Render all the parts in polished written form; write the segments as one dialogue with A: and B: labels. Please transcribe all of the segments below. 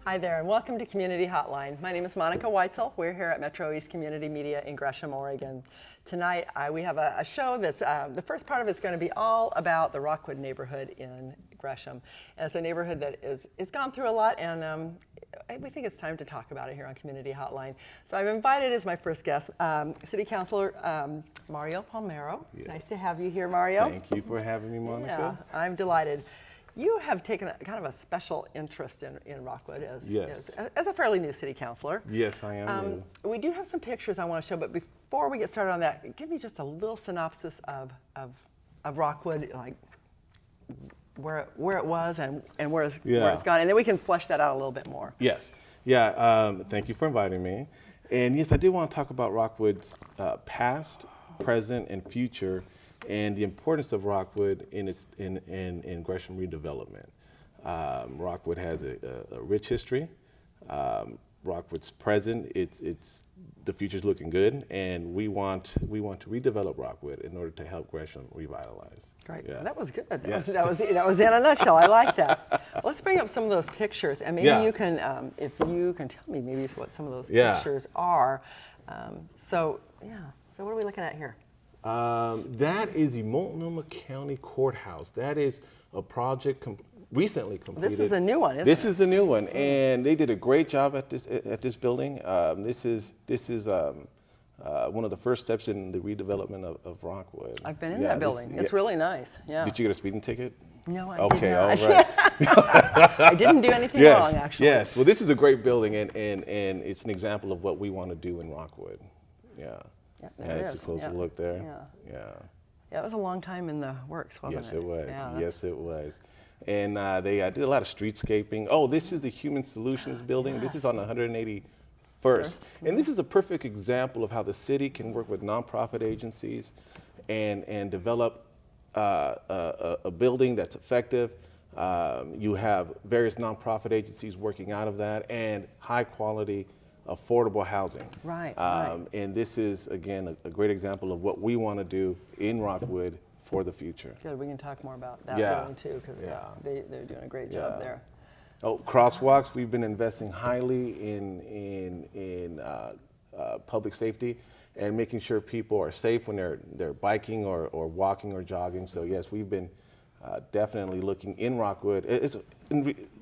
A: Hi there, and welcome to Community Hotline. My name is Monica Weitzel. We're here at MetroEast Community Media in Gresham, Oregon. Tonight, we have a show that's, the first part of it's going to be all about the Rockwood neighborhood in Gresham. And it's a neighborhood that is gone through a lot, and we think it's time to talk about it here on Community Hotline. So I've invited as my first guest, City Councilor Mario Palmero.
B: Yeah.
A: Nice to have you here, Mario.
B: Thank you for having me, Monica.
A: Yeah, I'm delighted. You have taken kind of a special interest in Rockwood as a fairly new city councilor.
B: Yes, I am new.
A: We do have some pictures I want to show, but before we get started on that, give me just a little synopsis of Rockwood, like where it was and where it's gone, and then we can flesh that out a little bit more.
B: Yes, yeah. Thank you for inviting me, and yes, I did want to talk about Rockwood's past, present, and future, and the importance of Rockwood in Gresham redevelopment. Rockwood has a rich history. Rockwood's present, the future's looking good, and we want to redevelop Rockwood in order to help Gresham revitalize.
A: Great,
B: Yeah.
A: that was good.
B: Yes.
A: That was in a nutshell. I like that. Let's bring up some of those pictures, and maybe you can, if you can tell me maybe what some of those pictures are. So what are we looking at here?
B: That is the Multnomah County Courthouse. That is a project recently completed.
A: This is a new one, isn't it?
B: This is a new one, and they did a great job at this building. This is one of the first steps in the redevelopment of Rockwood.
A: I've been in that building. It's really nice. Yeah.
B: Did you get a speeding ticket?
A: No, I
B: Okay,
A: did not.
B: all right.
A: I didn't do anything wrong, actually.
B: Yes. Well, this is a great building, and it's an example of what we want to do in Rockwood. Yeah.
A: Yeah,
B: it's a closer look there.
A: Yeah, it was a long time in the works, wasn't it?
B: Yes, it was.
A: Yeah,
B: yes, it was. And they did a lot of streetscaping. Oh, this is the Human Solutions building. This is on 181st. And this is a perfect example of how the city can work with nonprofit agencies and develop a building that's effective. You have various nonprofit agencies working out of that, and high quality affordable housing.
A: Right.
B: And this is, again, a great example of what we want to do in Rockwood for the future.
A: Good, we can talk more about that building too, because they're doing a great job there.
B: Oh, crosswalks, we've been investing highly in public safety and making sure people are safe when they're biking or walking or jogging. So yes, we've been definitely looking in Rockwood. It's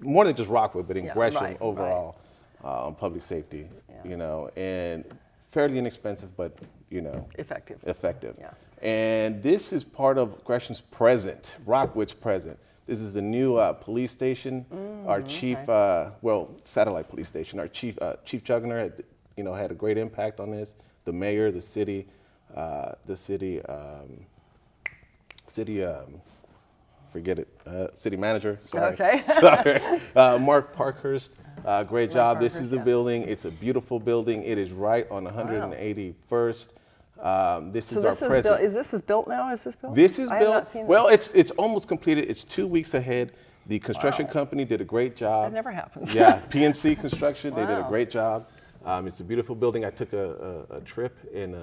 B: more than just Rockwood, but in Gresham overall. On public safety, and fairly inexpensive, but effective. Yeah. And this is part of Gresham's present, Rockwood's present. This is a new police station. Our chief, satellite police station. Our chief Chugner had a great impact on this. The mayor, the city, city manager. Sorry.
A: Okay.
B: Sorry. Mark Parkhurst. Great job. This is the building. It's a beautiful building. It is right on 181st. This is our present.
A: Is this built now? Is this built?
B: This is built.
A: Not seen
B: well,
A: this.
B: it's almost completed. It's 2 weeks ahead. The construction company did a great job.
A: That never happens.
B: Yeah, PNC Construction. They did a great job. It's a beautiful building. I took a trip and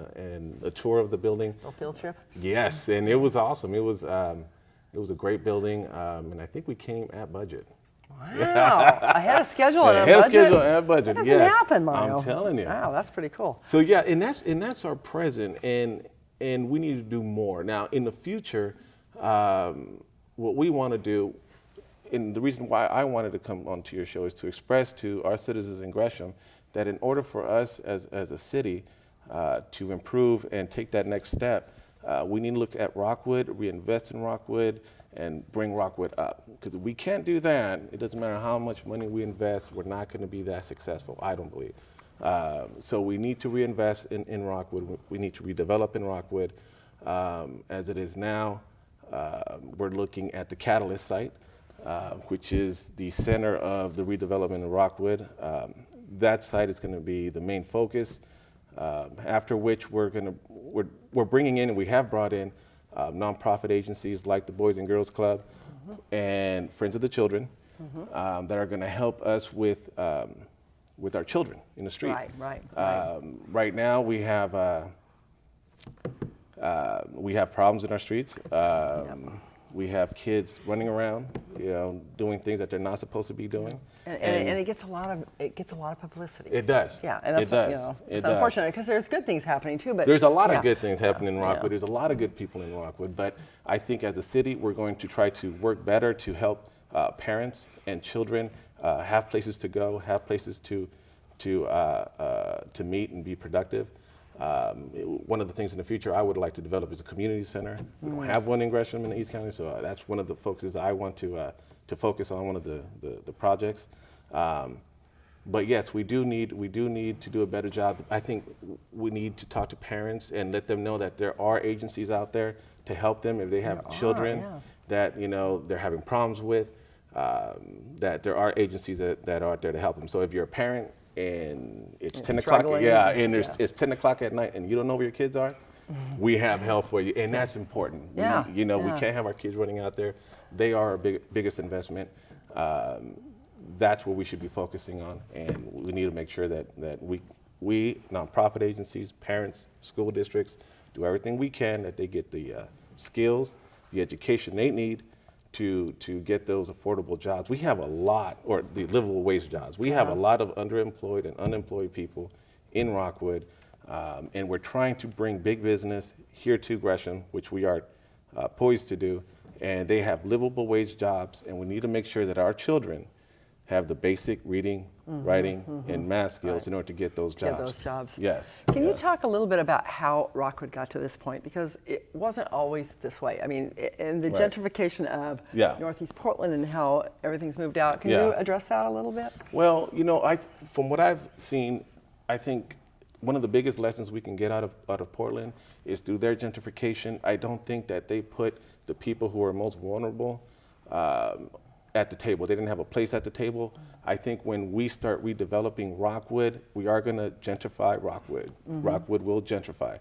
B: a tour of the building.
A: A field trip.
B: Yes, and it was awesome. It was a great building, and I think we came at budget.
A: Wow, ahead of schedule and
B: ahead
A: budget.
B: of schedule and budget.
A: That doesn't happen, Mario.
B: I'm telling you.
A: Wow, that's pretty cool.
B: So yeah, and that's our present, and we need to do more. Now in the future, what we want to do, and the reason why I wanted to come onto your show is to express to our citizens in Gresham that in order for us as a city to improve and take that next step, we need to look at Rockwood, reinvest in Rockwood, and bring Rockwood up. Because if we can't do that, it doesn't matter how much money we invest, we're not going to be that successful, I don't believe. So we need to reinvest in Rockwood. We need to redevelop in Rockwood. As it is now, we're looking at the Catalyst site, which is the center of the redevelopment in Rockwood. That site is going to be the main focus. After which we're bringing in, and we have brought in nonprofit agencies like the Boys and Girls Club and Friends of the Children that are going to help us with our children in the street.
A: Right.
B: Right now we have problems in our streets. We have kids running around, doing things that they're not supposed to be doing.
A: And it gets a lot of publicity.
B: It does.
A: Yeah, and that's, it's unfortunate because there's good things happening too. But
B: there's a lot of good things happening in Rockwood. There's a lot of good people in Rockwood. But I think as a city, we're going to try to work better to help parents and children have places to go, have places to meet and be productive. One of the things in the future I would like to develop is a community center. We don't have one in Gresham in the East County, so that's one of the focuses I want to focus on, one of the projects. But yes, we do need to do a better job. I think we need to talk to parents and let them know that there are agencies out there to help them if they have children that they're having problems with. That there are agencies that are out there to help them. So if you're a parent and it's 10 o'clock, and it's 10 o'clock at night and you don't know where your kids are, we have help for you, and that's important. We can't have our kids running out there. They are our biggest investment. That's what we should be focusing on, and we need to make sure that we nonprofit agencies, parents, school districts, do everything we can that they get the skills, the education they need to get those affordable jobs. We have a lot, or the livable wage jobs. We have a lot of underemployed and unemployed people in Rockwood, and we're trying to bring big business here to Gresham, which we are poised to do, and they have livable wage jobs, and we need to make sure that our children have the basic reading, writing, and math skills in order to get those jobs. Yes.
A: Can you talk a little bit about how Rockwood got to this point? Because it wasn't always this way. I mean, in the gentrification of Northeast Portland and how everything's moved out, can you address that a little bit?
B: Well, from what I've seen, I think one of the biggest lessons we can get out of Portland is through their gentrification. I don't think that they put the people who are most vulnerable at the table. They didn't have a place at the table. I think when we start redeveloping Rockwood, we are going to gentrify Rockwood. Rockwood will gentrify.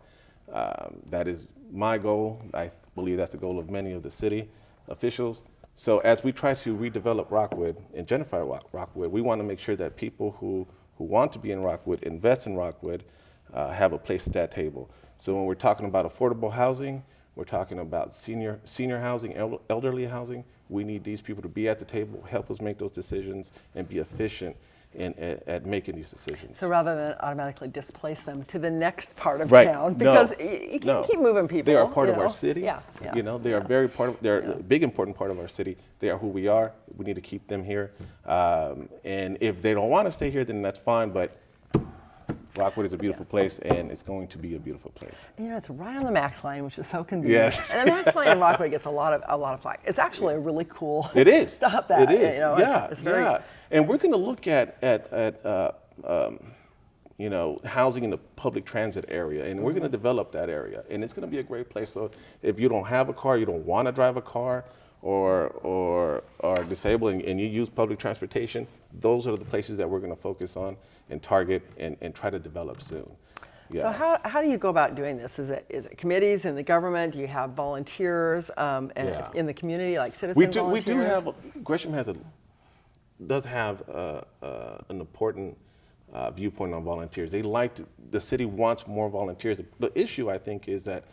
B: That is my goal. I believe that's the goal of many of the city officials. So as we try to redevelop Rockwood and gentrify Rockwood, we want to make sure that people who want to be in Rockwood, invest in Rockwood, have a place at that table. So when we're talking about affordable housing, we're talking about senior housing, elderly housing. We need these people to be at the table, help us make those decisions, and be efficient at making these decisions.
A: So rather than automatically displace them to the next part of town, because you can't keep moving people.
B: They are part of our city. They are they're a big important part of our city. They are who we are. We need to keep them here. And if they don't want to stay here, then that's fine, but Rockwood is a beautiful place, and it's going to be a beautiful place.
A: It's right on the Max line, which is so convenient.
B: Yes.
A: And the Max line in Rockwood gets a lot of flack. It's actually a really cool.
B: It is.
A: Stop that.
B: It is.
A: It's very.
B: And we're going to look at housing in the public transit area, and we're going to develop that area, and it's going to be a great place. So if you don't have a car, you don't want to drive a car, or are disabled and you use public transportation, those are the places that we're going to focus on and target and try to develop soon.
A: So how do you go about doing this? Is it committees in the government? Do you have volunteers in the community, like citizen volunteers?
B: We do have. Gresham does have an important viewpoint on volunteers. The city wants more volunteers. The issue, I think, is that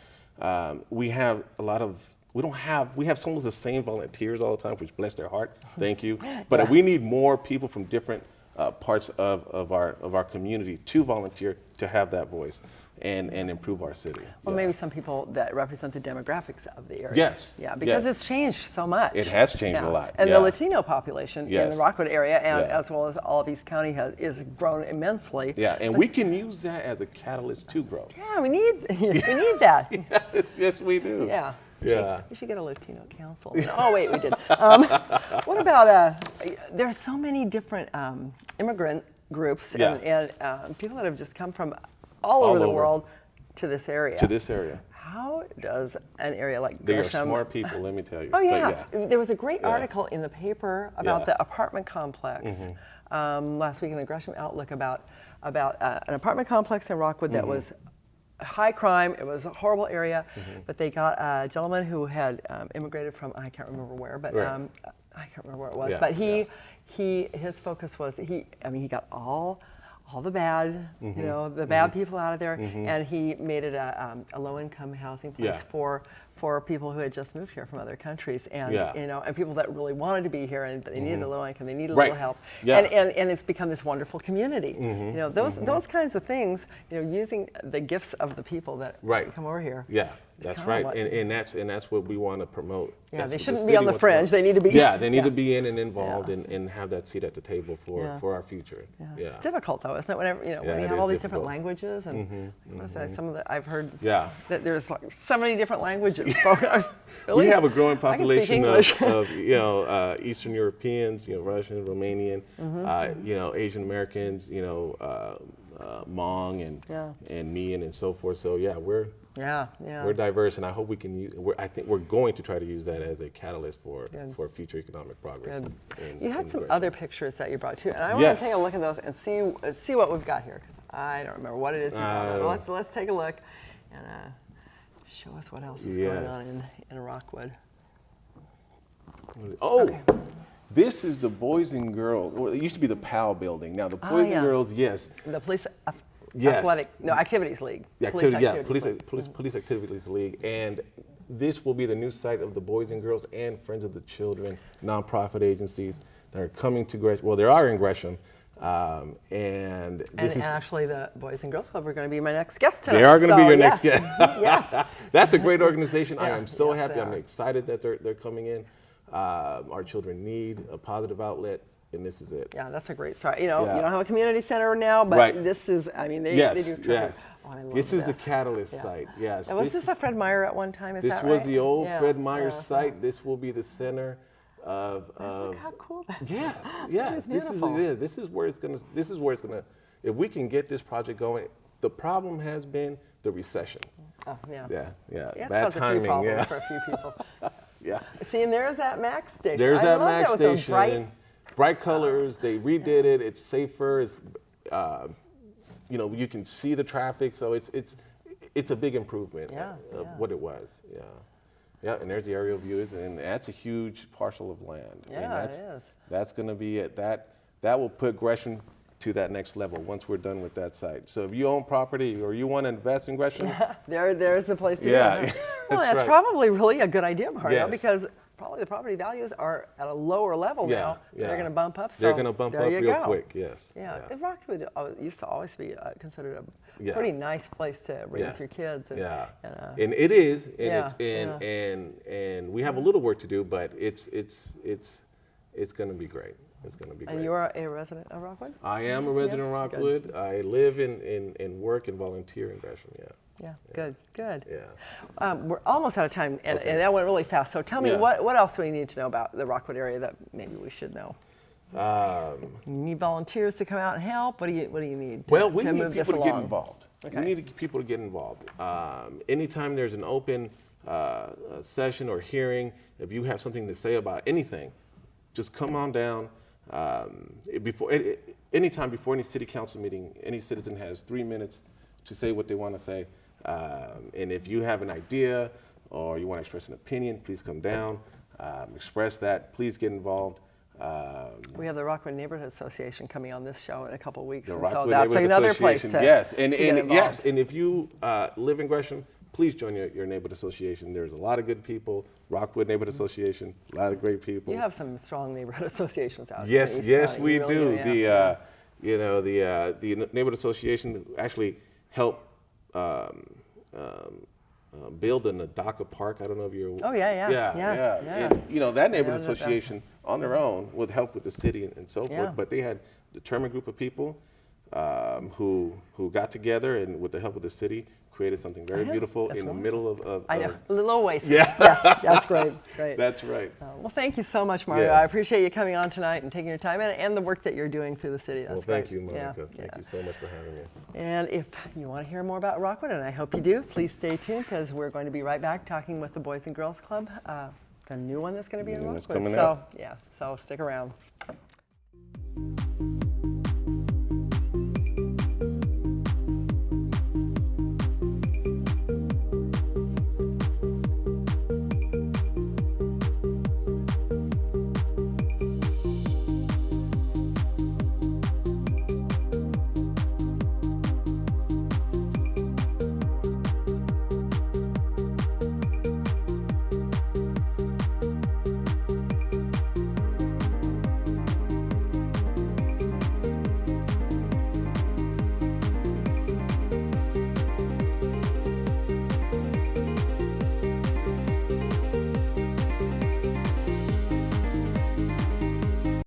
B: we have we have some of the same volunteers all the time, which bless their heart. Thank you. But we need more people from different parts of our community to volunteer, to have that voice. and improve our city.
A: Well, maybe some people that represent the demographics of the area.
B: Yes.
A: Yeah, because
B: yes.
A: it's changed so much.
B: It has changed a lot.
A: And
B: yeah.
A: the Latino population in
B: Yes.
A: the Rockwood area, and
B: Yeah.
A: as well as all of East County, is grown immensely.
B: Yeah, and
A: But
B: we can use that as a catalyst to grow.
A: Yeah, we need that.
B: Yes, we do.
A: Yeah.
B: Yeah.
A: We should get a Latino council. Oh, wait, we did. What about, there are so many different immigrant groups
B: Yeah.
A: and people that have just come from all over the world to this area.
B: To this area.
A: How does an area like
B: They are
A: Gresham...
B: smart people, let me tell you.
A: Oh, yeah.
B: But
A: There was a great
B: Yeah.
A: article in the paper about
B: Yeah.
A: the apartment complex last week in the Gresham Outlook about an apartment complex in Rockwood that was high crime. It was a horrible area, but they got a gentleman who had immigrated from, I can't remember where, but
B: Right.
A: I can't remember where it was.
B: Yeah,
A: But his focus was, he got all the bad, the bad people out of there, and he made it a low-income housing place
B: Yeah.
A: for people who had just moved here from other countries, and
B: Yeah.
A: and people that really wanted to be here, and they needed a low income, they needed a
B: Right.
A: little help,
B: Yeah.
A: and it's become this wonderful community. Those kinds of things, using the gifts of the people that
B: Right.
A: come over here.
B: Yeah,
A: It's
B: that's
A: kinda
B: right,
A: what-
B: and that's what we want to promote.
A: Yeah,
B: That's
A: they
B: what the
A: shouldn't be
B: city
A: on the
B: wants to
A: fringe.
B: promote.
A: They need to be.
B: Yeah, they need
A: Yeah.
B: to be in and involved
A: Yeah.
B: and have that seat at the table
A: Yeah.
B: for our future.
A: Yeah. It's difficult though, isn't it? Whenever when you
B: it
A: have
B: is
A: all these different
B: difficult.
A: languages, and some of the I've heard
B: Yeah.
A: that there's like so many different languages spoken. Really?
B: We have a growing
A: I can speak
B: population
A: English.
B: of Eastern Europeans, Russian, Romanian, Asian Americans, Hmong and Mian and so forth. So yeah, we're diverse, and I hope we can use. I think we're going to try to use that as a catalyst for future economic progress.
A: You had
B: in
A: some
B: Gresham.
A: other pictures that you brought too, and I want
B: Yes.
A: to take a look at those and see what we've got here. 'Cause I don't remember what it is you brought. But let's take a look and show us what else is going on in Rockwood.
B: Oh.
A: Okay.
B: This is the Boys and Girls. Well, it used to be the PAL building. Now the Boys
A: yeah.
B: and Girls, yes.
A: The police
B: Yes.
A: activities league.
B: The
A: Police
B: activity,
A: Activities League.
B: Police Activities League, and this will be the new site of the Boys and Girls and Friends of the Children nonprofit agencies that are coming to Gresham. Well, they are in Gresham, and this
A: And
B: is.
A: actually, the Boys and Girls Club are going to be my next guest tonight.
B: They are going to be your
A: yes.
B: next guest.
A: Yes.
B: That's a great organization. I
A: Yeah,
B: am so
A: yes,
B: happy.
A: they
B: I'm
A: are.
B: excited that they're coming in. Our children need a positive outlet, and this is it.
A: Yeah, that's a great start. You don't
B: Yeah.
A: have a community center now, but
B: Right.
A: this is, they
B: Yes,
A: do
B: yes.
A: Oh, I love
B: This is the
A: this.
B: catalyst
A: Yeah.
B: site. Yes.
A: And was this a Fred Meyer at one time? Is
B: This
A: that
B: was
A: right?
B: the old
A: Yeah,
B: Fred Meyer
A: yeah.
B: site. This will be the center of.
A: Look how cool that is.
B: Yes,
A: That
B: yes.
A: is
B: This is
A: beautiful.
B: it. This is where it's gonna. If we can get this project going, the problem has been the recession.
A: Oh, yeah.
B: Yeah,
A: Yeah, it's
B: bad
A: caused a few
B: timing.
A: problems
B: Yeah,
A: for a few people.
B: yeah.
A: See, and there's that Max station.
B: There's
A: I
B: that
A: love
B: Max
A: with those
B: station. Bright colors. They redid it. It's safer. You can see the traffic, so it's a big improvement of what it was. Yeah. Yeah, and there's the aerial views, and that's a huge parcel of land.
A: Yeah,
B: and that's,
A: it is.
B: That's going to be it. That will put Gresham to that next level once we're done with that site. So if you own property or you want to invest in Gresham,
A: There's the place to
B: Yeah,
A: do it.
B: that's
A: Well, that's
B: right.
A: probably really a good idea, Mario,
B: Yes.
A: because probably the property values are at a lower level now.
B: yeah.
A: They're going to bump up.
B: They're
A: so
B: going to bump
A: there
B: up
A: you
B: real
A: go.
B: quick. Yes.
A: Yeah, the Rockwood used to always be considered a
B: Yeah.
A: pretty nice place to raise
B: Yeah.
A: your kids. And,
B: Yeah,
A: and,
B: and it is, and
A: yeah,
B: and we have a little work to do, but it's going to be great. It's going to be great.
A: and you're a resident of Rockwood?
B: I am a resident of
A: good.
B: Rockwood. I live and work and volunteer in Gresham. Yeah.
A: Yeah, good.
B: Yeah.
A: We're almost out of time, and that went really fast. So tell me,
B: Yeah.
A: what else do we need to know about the Rockwood area that maybe we should know? You need volunteers to come out and help. What do you need?
B: Well, we
A: to
B: need
A: move this
B: people to get
A: along?
B: involved.
A: Okay.
B: We need people to get involved. Anytime there's an open session or hearing, if you have something to say about anything, just come on down. Anytime before any city council meeting, any citizen has 3 minutes to say what they want to say. And if you have an idea or you want to express an opinion, please come down, express that. Please get involved.
A: We have the Rockwood Neighborhood Association coming on this show in a couple of weeks,
B: The
A: and so
B: Rockwood
A: that's
B: Neighborhood
A: another place
B: Association,
A: to
B: yes,
A: to get involved.
B: and if you live in Gresham, please join your neighborhood association. There's a lot of good people. Rockwood Neighborhood Association, a lot of great people.
A: You have some strong neighborhood associations out
B: Yes,
A: here.
B: yes, we do.
A: Yeah.
B: The neighborhood association actually help building the DACA Park. I don't know if you're.
A: Oh, yeah.
B: Yeah. And, you know, that neighborhood association on their own with help with the city and so
A: Yeah.
B: forth, but they had a determined group of people who got together and with the help of the city created something very beautiful in the middle of
A: I know, a little oasis.
B: Yeah.
A: Yes, that's great.
B: That's right.
A: Well, thank you so much, Mario.
B: Yes.
A: I appreciate you coming on tonight and taking your time and the work that you're doing through the city. That's
B: Well,
A: great.
B: thank you, Monica.
A: Yeah,
B: Thank you so much for having me.
A: And if you want to hear more about Rockwood, and I hope you do, please stay tuned because we're going to be right back talking with the Boys and Girls Club, the new one that's going to be in
B: New one's
A: Rockwood.
B: coming
A: so,
B: out.
A: yeah, so stick around.